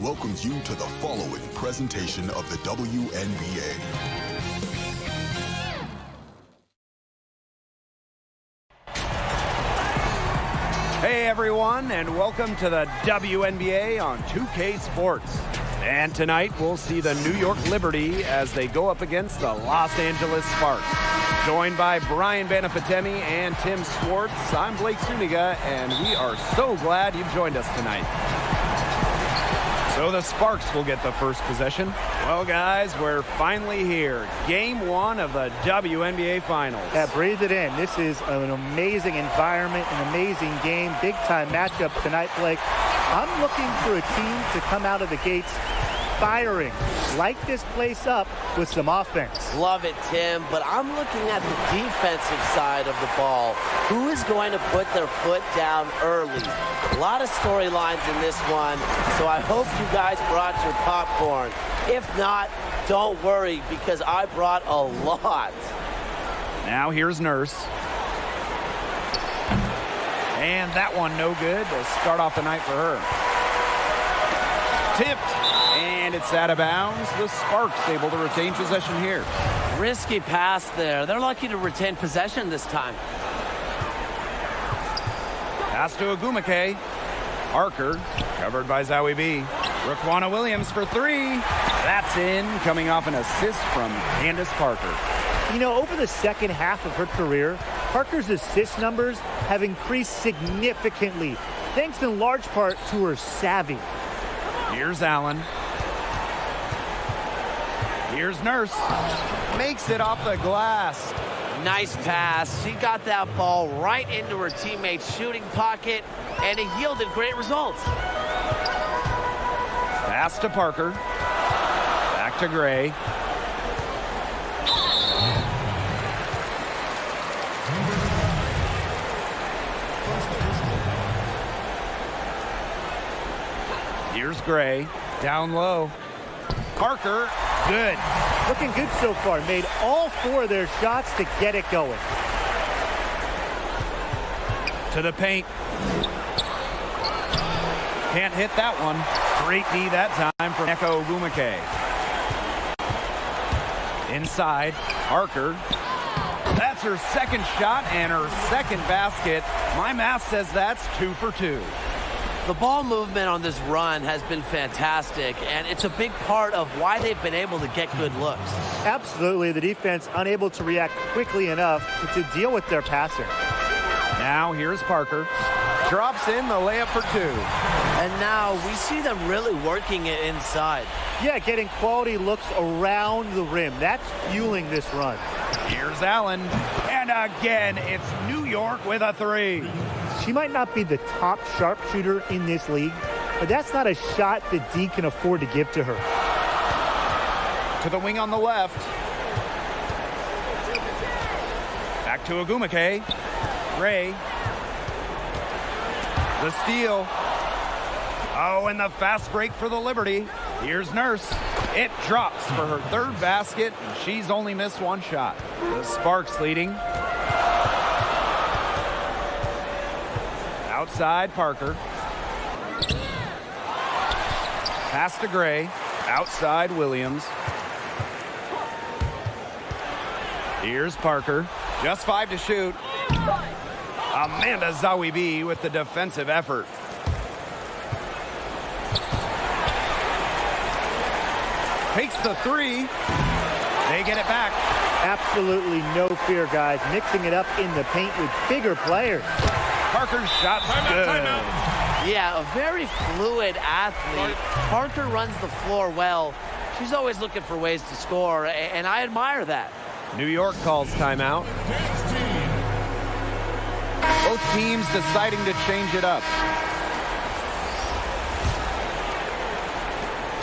welcomes you to the following presentation of the WNBA. Hey everyone, and welcome to the WNBA on 2K Sports. And tonight we'll see the New York Liberty as they go up against the Los Angeles Sparks. Joined by Brian Banafitemi and Tim Swartz, I'm Blake Suniga, and we are so glad you've joined us tonight. So the Sparks will get the first possession. Well, guys, we're finally here. Game 1 of the WNBA Finals. Yeah, breathe it in. This is an amazing environment, an amazing game. Big-time matchup tonight, Blake. I'm looking for a team to come out of the gates firing, light this place up with some offense. Love it, Tim, but I'm looking at the defensive side of the ball. Who is going to put their foot down early? A lot of storylines in this one, so I hope you guys brought your popcorn. If not, don't worry, because I brought a lot. Now here's Nurse. And that one no good to start off the night for her. Tipped, and it's out of bounds. The Sparks able to retain possession here. Risky pass there. They're lucky to retain possession this time. Pass to Agumake. Parker, covered by Zowie B. Raquana Williams for three. That's in, coming off an assist from Candace Parker. You know, over the second half of her career, Parker's assist numbers have increased significantly, thanks in large part to her savvy. Here's Allen. Here's Nurse. Makes it off the glass. Nice pass. She got that ball right into her teammate's shooting pocket, and it yielded great results. Pass to Parker. Back to Gray. Here's Gray. Down low. Parker. Good. Looking good so far. Made all four of their shots to get it going. To the paint. Can't hit that one. Great D that time from Nneka Ogwumike. Inside. Parker. That's her second shot and her second basket. My math says that's 2 for 2. The ball movement on this run has been fantastic, and it's a big part of why they've been able to get good looks. Absolutely. The defense unable to react quickly enough to deal with their passer. Now here's Parker. Drops in the layup for 2. And now we see them really working it inside. Yeah, getting quality looks around the rim. That's fueling this run. Here's Allen. And again, it's New York with a 3. She might not be the top sharpshooter in this league, but that's not a shot that D can afford to give to her. To the wing on the left. Back to Agumake. Gray. The steal. Oh, and the fast break for the Liberty. Here's Nurse. It drops for her third basket, and she's only missed one shot. The Sparks leading. Outside, Parker. Pass to Gray. Outside, Williams. Here's Parker. Just 5 to shoot. Amanda Zowie B with the defensive effort. Takes the 3. They get it back. Absolutely no fear, guys. Mixing it up in the paint with bigger players. Parker's shot's good. Yeah, a very fluid athlete. Parker runs the floor well. She's always looking for ways to score, and I admire that. New York calls timeout. Both teams deciding to change it up.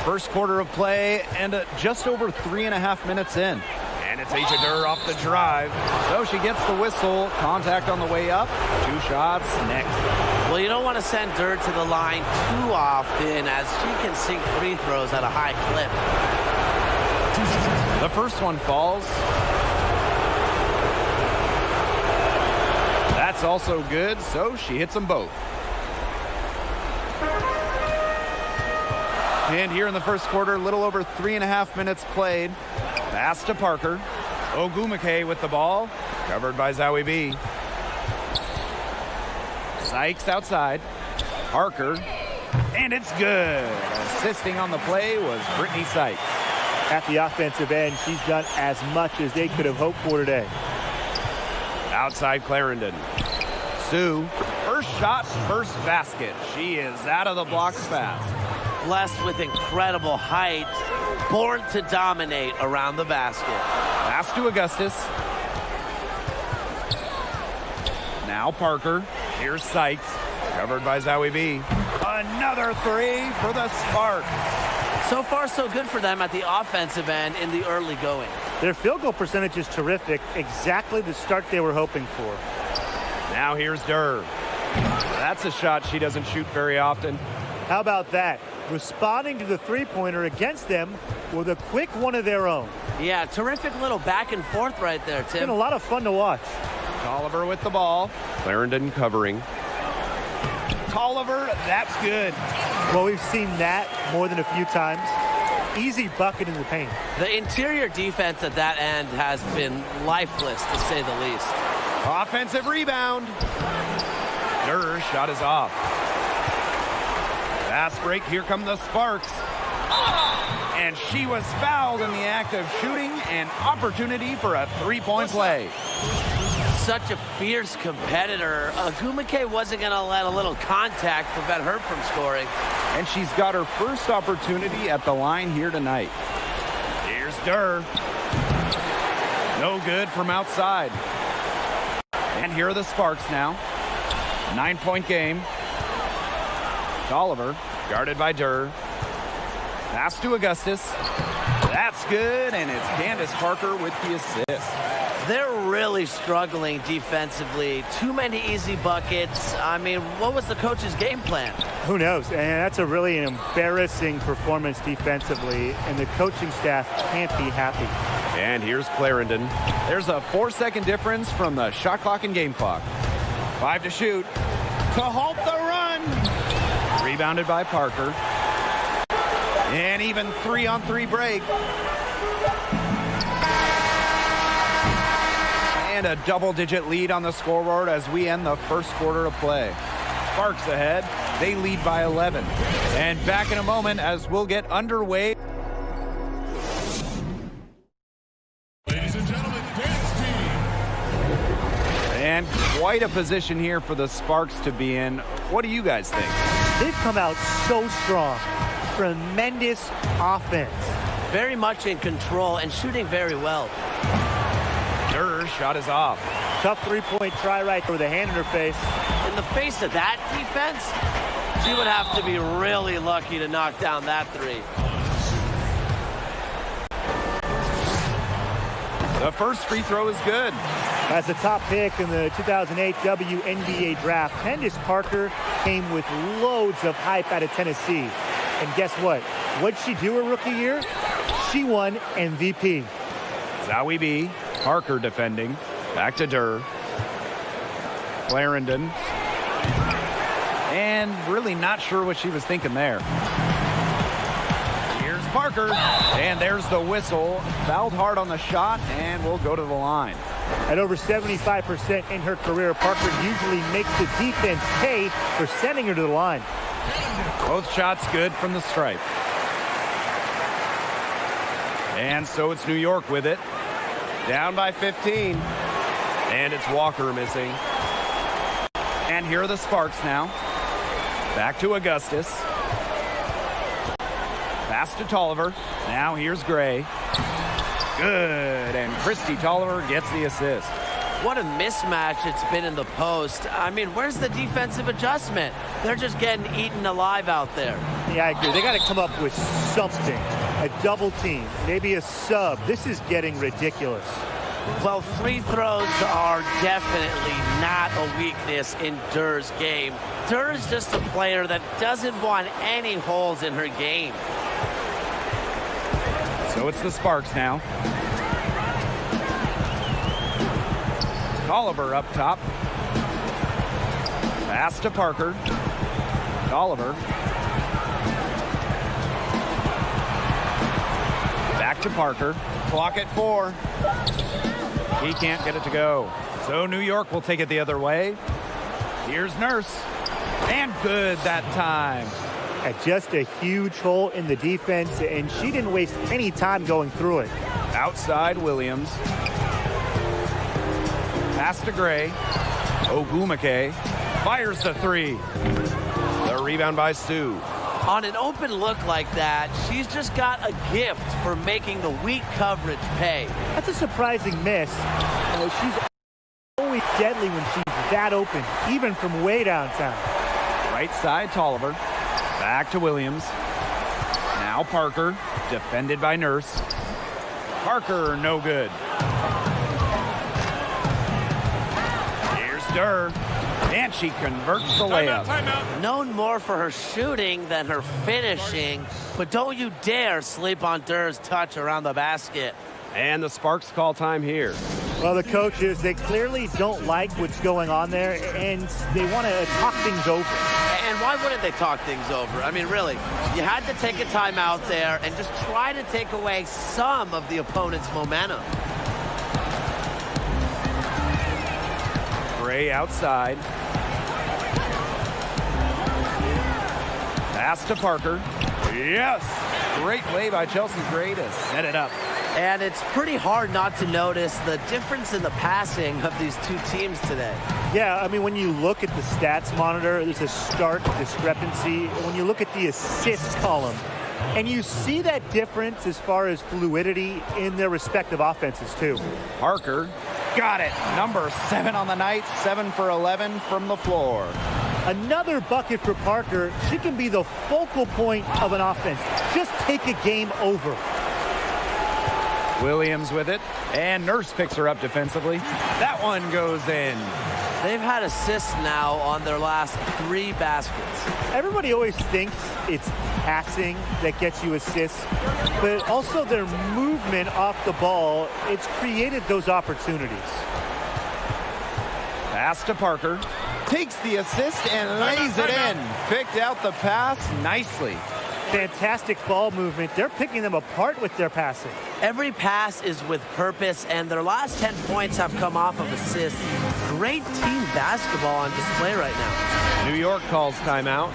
First quarter of play and just over 3.5 minutes in. And it's Asia Durr off the drive. So she gets the whistle. Contact on the way up. 2 shots next. Well, you don't want to send Durr to the line too often, as she can sink free throws at a high clip. The first one falls. That's also good, so she hits them both. And here in the first quarter, a little over 3.5 minutes played. Pass to Parker. Ogwumike with the ball. Covered by Zowie B. Sykes outside. Parker. And it's good. Assisting on the play was Brittany Sykes. At the offensive end, she's done as much as they could have hoped for today. Outside Clarendon. Sue. First shot, first basket. She is out of the blocks fast. Blessed with incredible height. Born to dominate around the basket. Pass to Augustus. Now Parker. Here's Sykes. Covered by Zowie B. Another three for the Sparks. So far, so good for them at the offensive end in the early going. Their field goal percentage is terrific. Exactly the start they were hoping for. Now here's Durr. That's a shot she doesn't shoot very often. How about that? Responding to the three-pointer against them with a quick one of their own. Yeah, terrific little back and forth right there, It's been Tim. a lot of fun to watch. Tolliver with the ball. Clarendon covering. Tolliver, that's good. Well, we've seen that more than a few times. Easy bucket in the paint. The interior defense at that end has been lifeless, to say the least. Offensive rebound. Durr shot is off. Fast break, here come the Sparks. And she was fouled in the act of shooting, an opportunity for a three-point play. Such a fierce competitor. Ogwumike wasn't going to let a little contact prevent her from scoring. And she's got her first opportunity at the line here tonight. Here's Durr. No good from outside. And here are the Sparks now. 9-point game. Tolliver, guarded by Durr. Pass to Augustus. That's good, and it's Candace Parker with the assist. They're really struggling defensively. Too many easy buckets. I mean, what was the coach's game plan? Who knows? And that's a really embarrassing performance defensively, and the coaching staff can't be happy. And here's Clarendon. There's a 4-second difference from the shot clock and game clock. 5 to shoot. To halt the run. Rebounded by Parker. And even 3-on-3 break. And a double-digit lead on the scoreboard as we end the first quarter of play. Sparks ahead. They lead by 11. And back in a moment as we'll get underway. Ladies and gentlemen, dance team. And quite a position here for the Sparks to be in. What do you guys think? They've come out so strong. Tremendous offense. Very much in control and shooting very well. Durr shot is off. Tough three-point try right there with a hand in her face. In the face of that defense, she would have to be really lucky to knock down that three. The first free throw is good. As the top pick in the 2008 WNBA draft, Candace Parker came with loads of hype out of Tennessee. And guess what? What'd she do her rookie year? She won MVP. Zowie B. Parker defending. Back to Durr. Clarendon. And really not sure what she was thinking there. Here's Parker. And there's the whistle. Fouled hard on the shot and will go to the line. At over 75% in her career, Parker usually makes the defense pay for sending her to the line. Both shots good from the stripe. And so it's New York with it. Down by 15. And it's Walker missing. And here are the Sparks now. Back to Augustus. Pass to Tolliver. Now here's Gray. Good. And Christy Tolliver gets the assist. What a mismatch it's been in the post. I mean, where's the defensive adjustment? They're just getting eaten alive out there. Yeah, I agree. They got to come up with something. A double team, maybe a sub. This is getting ridiculous. Well, free throws are definitely not a weakness in Durr's game. Durr is just a player that doesn't want any holes in her game. So it's the Sparks now. Tolliver up top. Pass to Parker. Tolliver. to Parker. Clock at 4. He can't get it to go. So New York will take it the other way. Here's Nurse. And good that time. Just a huge hole in the defense, and she didn't waste any time going through it. Outside Williams. Pass to Gray. Ogwumike fires the 3. The rebound by Sue. On an open look like that, she's just got a gift for making the weak coverage pay. That's a surprising miss. She's always deadly when she's that open, even from way downtown. Right side Tolliver. Back to Williams. Now Parker, defended by Nurse. Parker, no good. Here's Durr, and she converts the layup. Known more for her shooting than her finishing, but don't you dare sleep on Durr's touch around the basket. And the Sparks call time here. Well, the coaches, they clearly don't like what's going on there, and they want to talk things over. And why wouldn't they talk things over? I mean, really, you had to take a timeout there and just try to take away some of the opponent's momentum. Gray outside. Pass to Parker. Yes! Great play by Chelsea Gray to set it up. And it's pretty hard not to notice the difference in the passing of these two teams today. Yeah, I mean, when you look at the stats monitor, there's a stark discrepancy. When you look at the assist column, and you see that difference as far as fluidity in their respective offenses, too. Parker got it. Number 7 on the night, 7 for 11 from the floor. Another bucket for Parker. She can be the focal point of an offense. Just take a game over. Williams with it, and Nurse picks her up defensively. That one goes in. They've had assists now on their last 3 baskets. Everybody always thinks it's passing that gets you assists, but also their movement off the ball, it's created those opportunities. Pass to Parker. Takes the assist and lays it in. Picked out the pass nicely. Fantastic ball movement. They're picking them apart with their passing. Every pass is with purpose, and their last 10 points have come off of assists. Great team basketball on display right now. New York calls timeout.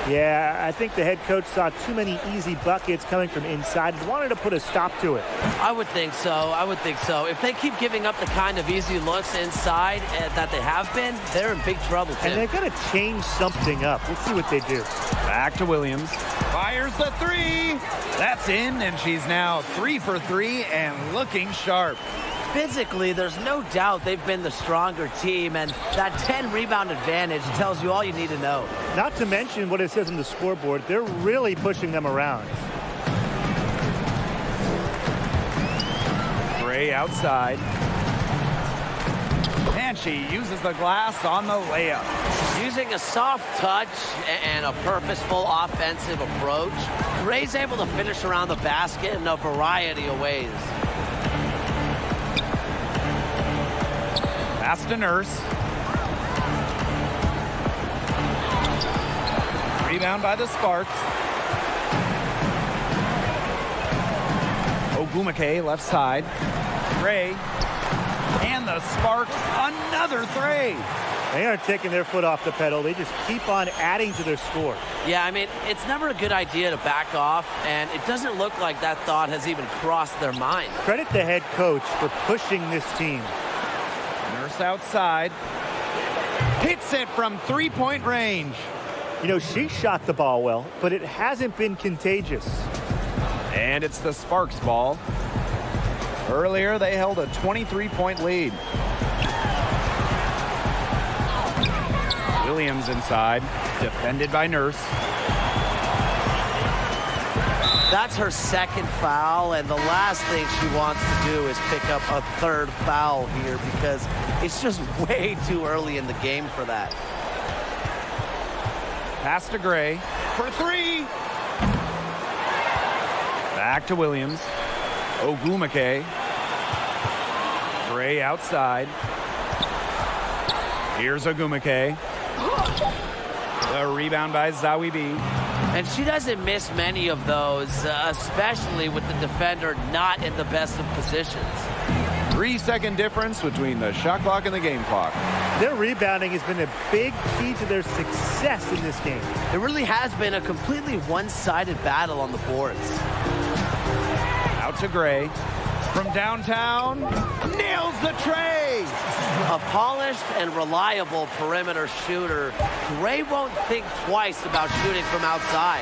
Yeah, I think the head coach saw too many easy buckets coming from inside and wanted to put a stop to it. I would think so. I would think so. If they keep giving up the kind of easy looks inside that they have been, they're in big trouble, too. And they've got to change something up. Let's see what they do. Back to Williams. Fires the 3. That's in, and she's now 3 for 3 and looking sharp. Physically, there's no doubt they've been the stronger team, and that 10-rebound advantage tells you all you need to know. Not to mention what it says on the scoreboard, they're really pushing them around. Gray outside. And she uses the glass on the layup. Using a soft touch and a purposeful offensive approach, Gray's able to finish around the basket in a variety of ways. Pass to Nurse. Rebound by the Sparks. Ogwumike left side. Gray. And the Sparks, another 3. They aren't taking their foot off the pedal. They just keep on adding to their score. Yeah, I mean, it's never a good idea to back off, and it doesn't look like that thought has even crossed their mind. Credit the head coach for pushing this team. Nurse outside. Hits it from 3-point range. You know, she shot the ball well, but it hasn't been contagious. And it's the Sparks ball. Earlier, they held a 23-point lead. Williams inside, defended by Nurse. That's her second foul, and the last thing she wants to do is pick up a 3rd foul here because it's just way too early in the game for that. Pass to Gray for 3. Back to Williams. Ogwumike. Gray outside. Here's Ogwumike. The rebound by Zawi B. And she doesn't miss many of those, especially with the defender not in the best of positions. 3-second difference between the shot clock and the game clock. Their rebounding has been a big key to their success in this game. It really has been a completely one-sided battle on the boards. Out to Gray. From downtown, nails the tray. A polished and reliable perimeter shooter. Gray won't think twice about shooting from outside.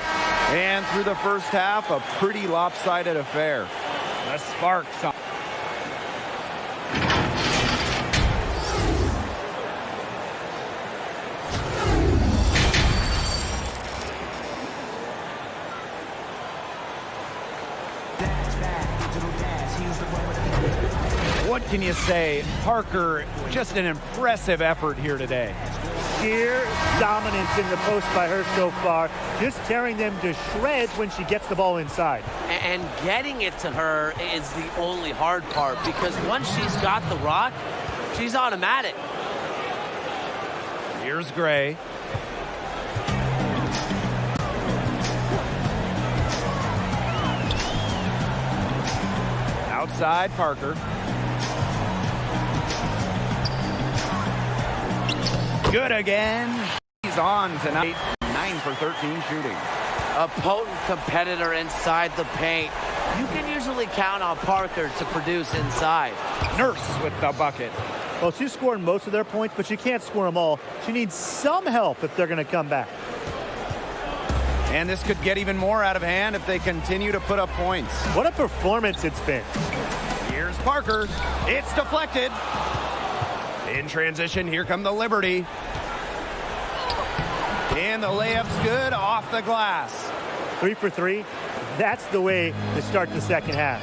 And through the first half, a pretty lopsided affair. The Sparks on. What can you say? Parker, just an impressive effort here today. Sheer dominance in the post by her so far, just tearing them to shreds when she gets the ball inside. And getting it to her is the only hard part, because once she's got the rock, she's automatic. Here's Gray. Outside, Parker. Good again. He's on tonight. 9 for 13 shooting. A potent competitor inside the paint. You can usually count on Parker to produce inside. Nurse with the bucket. Well, she's scoring most of their points, but she can't score them all. She needs some help if they're going to come back. And this could get even more out of hand if they continue to put up points. What a performance it's been. Here's Parker. It's deflected. In transition, here come the Liberty. And the layup's good off the glass. 3 for 3. That's the way to start the second half.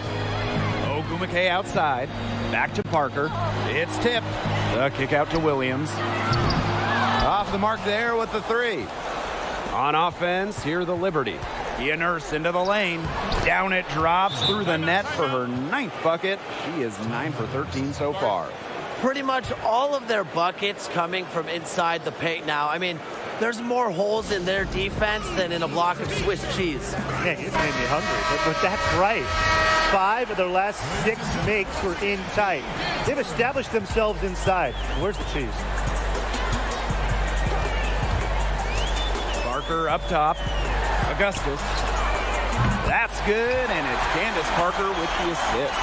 Ogwumike outside. Back to Parker. It's tipped. The kick out to Williams. Off the mark there with the 3. On offense, here the Liberty. Gia Nurse into the lane. Down it drops through the net for her 9th bucket. She is 9 for 13 so far. Pretty much all of their buckets coming from inside the paint now. I mean, there's more holes in their defense than in a block of Swiss cheese. Man, you just made me hungry, but that's right. 5 of their last 6 makes were in tight. They've established themselves inside. Where's the cheese? Parker up top. Augustus. That's good, and it's Candace Parker with the assist.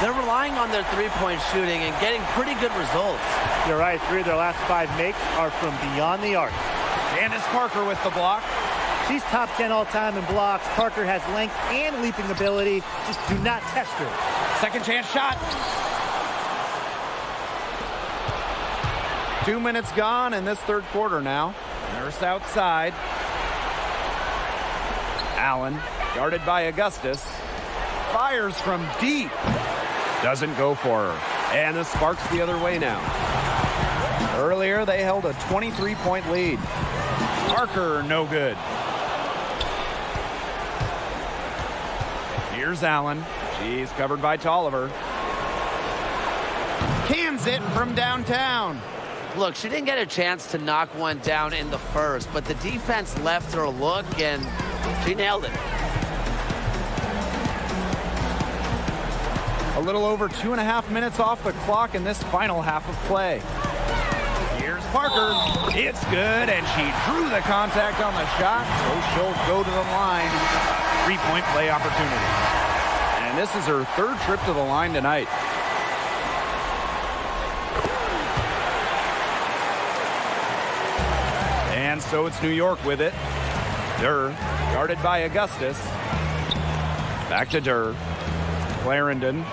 They're relying on their three-point shooting and getting pretty good results. You're right. 3 of their last 5 makes are from beyond the arc. Candace Parker with the block. She's top 10 all-time in blocks. Parker has length and leaping ability. Just do not test her. Second chance shot. 2 minutes gone in this third quarter now. Nurse outside. Allen, guarded by Augustus. Fires from deep. Doesn't go for her. And the Sparks the other way now. Earlier, they held a 23-point lead. Parker, no good. Here's Allen. She's covered by Tolliver. Cans it from downtown. Look, she didn't get a chance to knock one down in the first, but the defense left her a look, and she nailed it. A little over 2.5 minutes off the clock in this final half of play. Here's Parker. It's good, and she drew the contact on the shot, so she'll go to the line. 3-point play opportunity. And this is her 3rd trip to the line tonight. And so it's New York with it. Durr, guarded by Augustus. Back to Durr. Clarendon.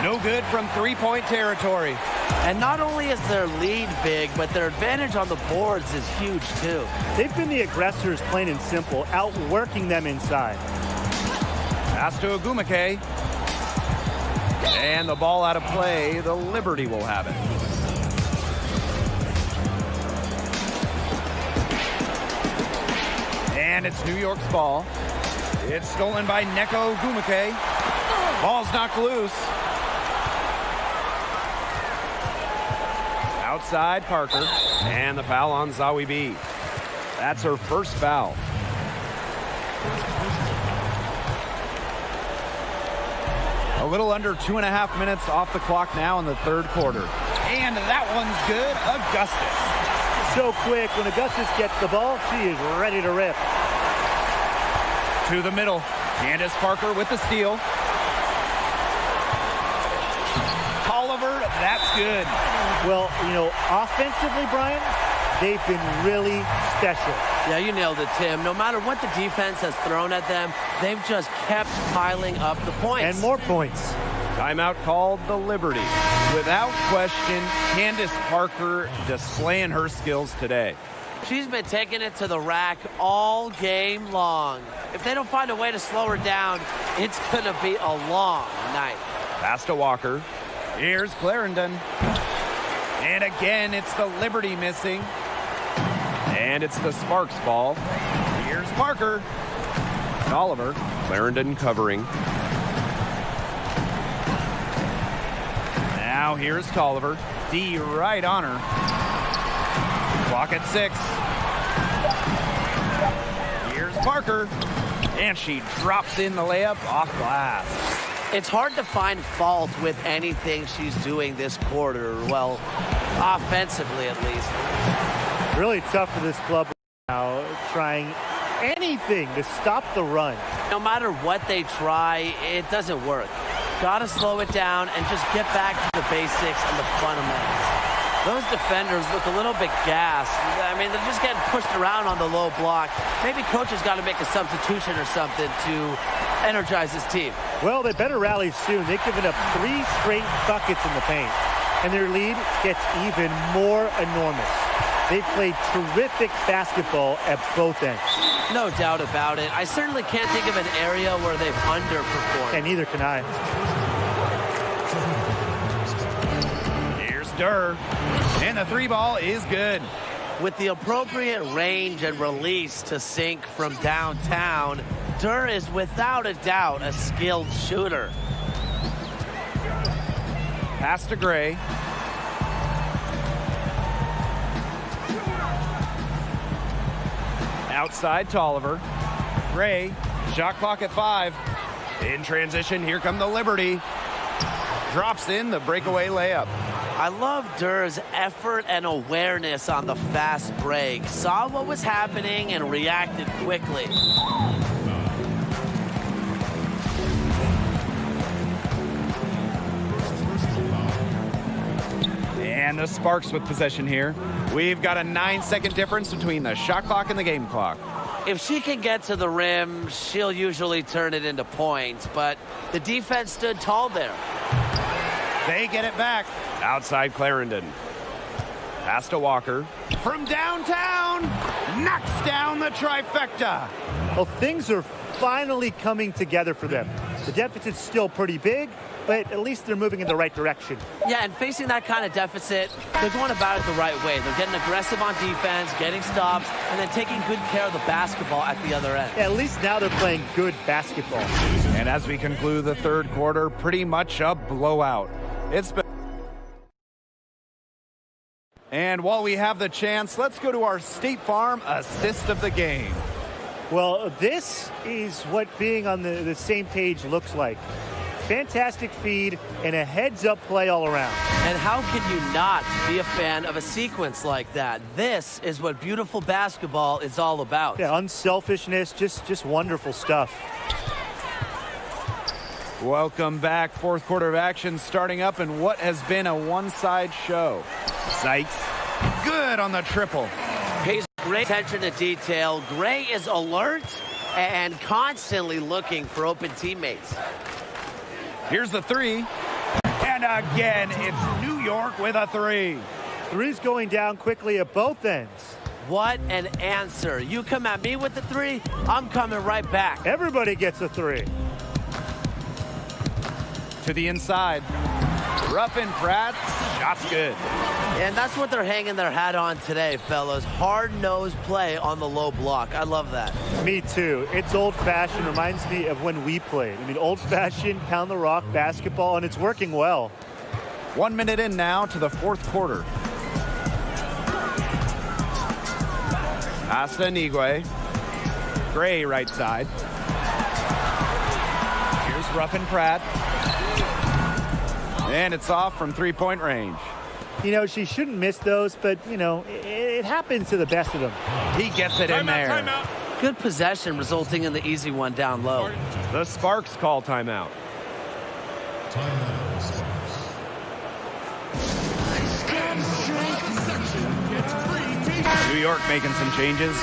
No good from 3-point territory. And not only is their lead big, but their advantage on the boards is huge too. They've been the aggressors, plain and simple, outworking them inside. Pass to Ogwumike. And the ball out of play. The Liberty will have it. And it's New York's ball. It's stolen by Nneka Ogwumike. Ball's knocked loose. Outside Parker. And the foul on Zahui B. That's her first foul. A little under 2.5 minutes off the clock now in the third quarter. And that one's good. Augustus. So quick. When Augustus gets the ball, she is ready to rip. To the middle. Candace Parker with the steal. Tolliver, that's good. Well, you know, offensively, Brian, they've been really special. Yeah, you nailed it, Tim. No matter what the defense has thrown at them, they've just kept piling up the points. And more points. Timeout called the Liberty. Without question, Candace Parker displaying her skills today. She's been taking it to the rack all game long. If they don't find a way to slow her down, it's going to be a long night. Pass to Walker. Here's Clarendon. And again, it's the Liberty missing. And it's the Sparks ball. Here's Parker. Oliver. Clarendon covering. Now here's Tolliver. D right on her. Clock at 6. Here's Parker. And she drops in the layup off glass. It's hard to find fault with anything she's doing this quarter. Well, offensively at least. Really tough for this club now, trying anything to stop the run. No matter what they try, it doesn't work. Gotta slow it down and just get back to the basics and the fundamentals. Those defenders look a little bit gassed. I mean, they're just getting pushed around on the low block. Maybe coach has got to make a substitution or something to energize his team. Well, they better rally soon. They've given up 3 straight buckets in the paint, and their lead gets even more enormous. They've played terrific basketball at both ends. No doubt about it. I certainly can't think of an area where they've underperformed. And neither can I. Here's Durr. And the 3 ball is good. With the appropriate range and release to sink from downtown, Durr is without a doubt a skilled shooter. Pass to Gray. Outside Tolliver. Gray, shot clock at 5. In transition, here come the Liberty. Drops in the breakaway layup. I love Durr's effort and awareness on the fast break. Saw what was happening and reacted quickly. And the Sparks with possession here. We've got a 9-second difference between the shot clock and the game clock. If she can get to the rim, she'll usually turn it into points, but the defense stood tall there. They get it back. Outside Clarendon. Pass to Walker. From downtown, knocks down the trifecta. Well, things are finally coming together for them. The deficit's still pretty big, but at least they're moving in the right direction. Yeah, and facing that kind of deficit, they're going about it the right way. They're getting aggressive on defense, getting stops, and then taking good care of the basketball at the other end. Yeah, at least now they're playing good basketball. And as we conclude the third quarter, pretty much a blowout. It's been... And while we have the chance, let's go to our State Farm assist of the game. Well, this is what being on the same page looks like. Fantastic feed and a heads-up play all around. And how can you not be a fan of a sequence like that? This is what beautiful basketball is all about. Yeah, unselfishness, just wonderful stuff. Welcome back. Fourth quarter of action starting up in what has been a one-side show. Sykes, good on the triple. Pays great attention to detail. Gray is alert and constantly looking for open teammates. Here's the 3. And again, it's New York with a 3. 3's going down quickly at both ends. What an answer. You come at me with the 3, I'm coming right back. Everybody gets a 3. To the inside. Ruffin Pratt, shot's good. And that's what they're hanging their hat on today, fellas. Hard-nosed play on the low block. I love that. Me too. It's old-fashioned. Reminds me of when we played. I mean, old-fashioned, pound-the-rock basketball, and it's working well. 1 minute in now to the fourth quarter. Asta Nigwe. Gray right side. Here's Ruffin Pratt. And it's off from three-point range. You know, she shouldn't miss those, but, you know, it happens to the best of them. He gets it in there. Timeout. Good possession resulting in the easy one down low. The Sparks call timeout. Timeout. Sparks. Section gets free TV. New York making some changes.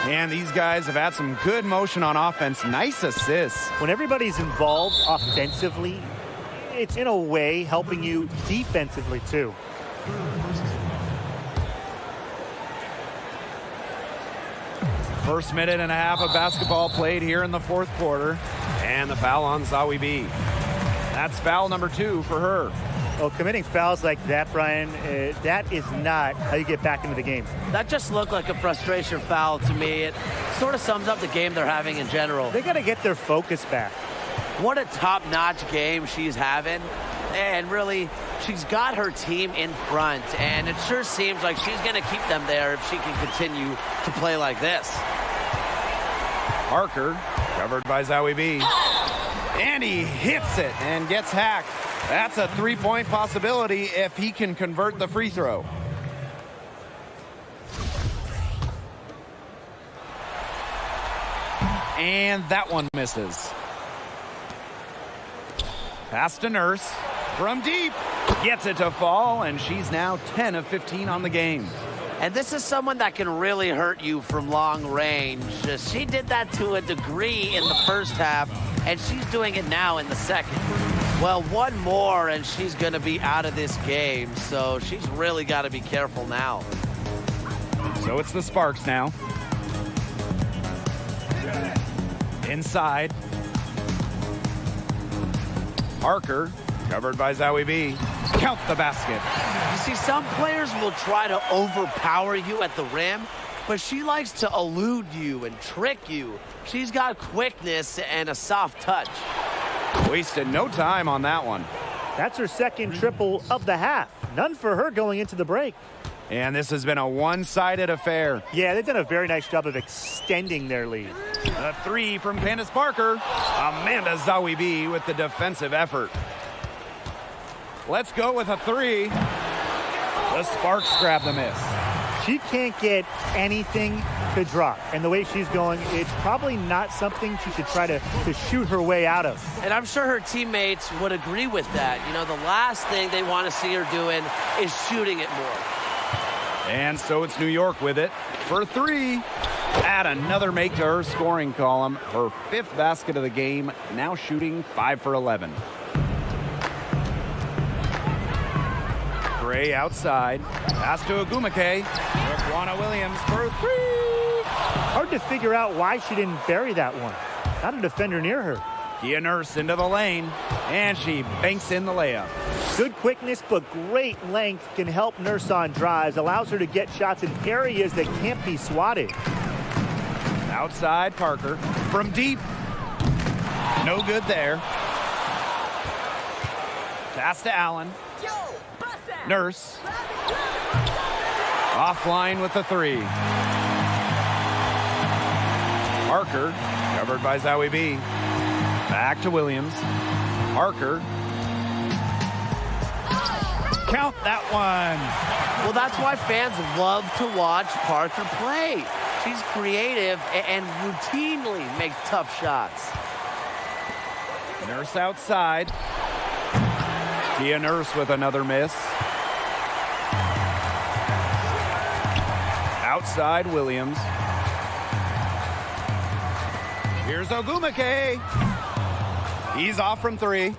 And these guys have had some good motion on offense. Nice assists. When everybody's involved offensively, it's in a way helping you defensively too. First minute and a half of basketball played here in the fourth quarter. And the foul on Zawi B. That's foul number 2 for her. Oh, committing fouls like that, Brian, that is not how you get back into the game. That just looked like a frustration foul to me. It sort of sums up the game they're having in general. They got to get their focus back. What a top-notch game she's having. And really, she's got her team in front. And it sure seems like she's going to keep them there if she can continue to play like this. Parker, covered by Zawi B. And he hits it and gets hacked. That's a three-point possibility if he can convert the free throw. And that one misses. Pass to Nurse from deep. Gets it to fall, and she's now 10 of 15 on the game. And this is someone that can really hurt you from long range. She did that to a degree in the first half, and she's doing it now in the second. Well, one more, and she's going to be out of this game, so she's really got to be careful now. So it's the Sparks now. Inside. Parker, covered by Zawi B. Count the basket. You see, some players will try to overpower you at the rim, but she likes to elude you and trick you. She's got quickness and a soft touch. Wasted no time on that one. That's her second triple of the half. None for her going into the break. And this has been a one-sided affair. Yeah, they've done a very nice job of extending their lead. A three from Candace Parker. Amanda Zawi B with the defensive effort. Let's go with a three. The Sparks grab the miss. She can't get anything to drop. And the way she's going, it's probably not something she should try to shoot her way out of. And I'm sure her teammates would agree with that. You know, the last thing they want to see her doing is shooting it more. And so it's New York with it for three. Add another make to her scoring column. Her fifth basket of the game, now shooting 5 for 11. Gray outside. Pass to Agumake. Raquana Williams for three. Hard to figure out why she didn't bury that one. Not a defender near her. Kia Nurse into the lane, and she banks in the layup. Good quickness, but great length can help Nurse on drives. Allows her to get shots in areas that can't be swatted. Outside Parker from deep. No good there. Pass to Allen. Nurse. Offline with the three. Parker, covered by Zawi B. Back to Williams. Parker. Count that one. Well, that's why fans love to watch Parker play. She's creative and routinely makes tough shots. Nurse outside. Kia Nurse with another miss. Outside Williams. Here's Ogumake. He's off from three.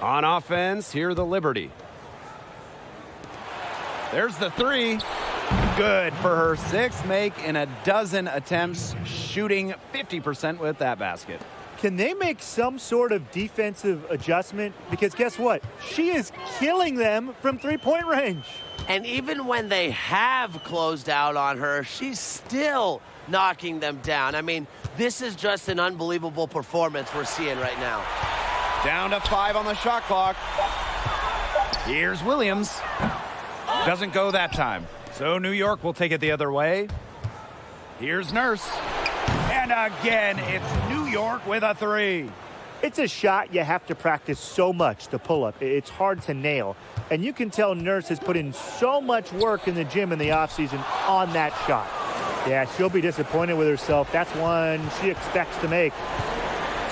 On offense, here the Liberty. There's the three. Good for her sixth make in a dozen attempts, shooting 50% with that basket. Can they make some sort of defensive adjustment? Because guess what? She is killing them from three-point range. And even when they have closed out on her, she's still knocking them down. I mean, this is just an unbelievable performance we're seeing right now. Down to 5 on the shot clock. Here's Williams. Doesn't go that time. So New York will take it the other way. Here's Nurse. And again, it's New York with a three. It's a shot you have to practice so much to pull up. It's hard to nail. And you can tell Nurse has put in so much work in the gym in the offseason on that shot. Yeah, she'll be disappointed with herself. That's one she expects to make.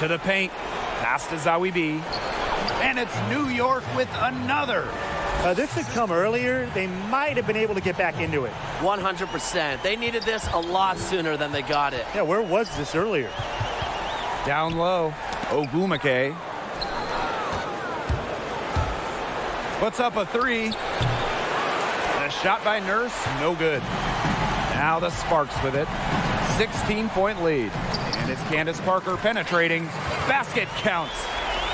To the paint. Pass to Zawi B. And it's New York with another. This had come earlier. They might have been able to get back into it. 100%. They needed this a lot sooner than they got it. Yeah, where was this earlier? Down low. Ogwumike. Puts up a three. A shot by Nurse, no good. Now the Sparks with it. 16-point lead. And it's Candace Parker penetrating. Basket counts.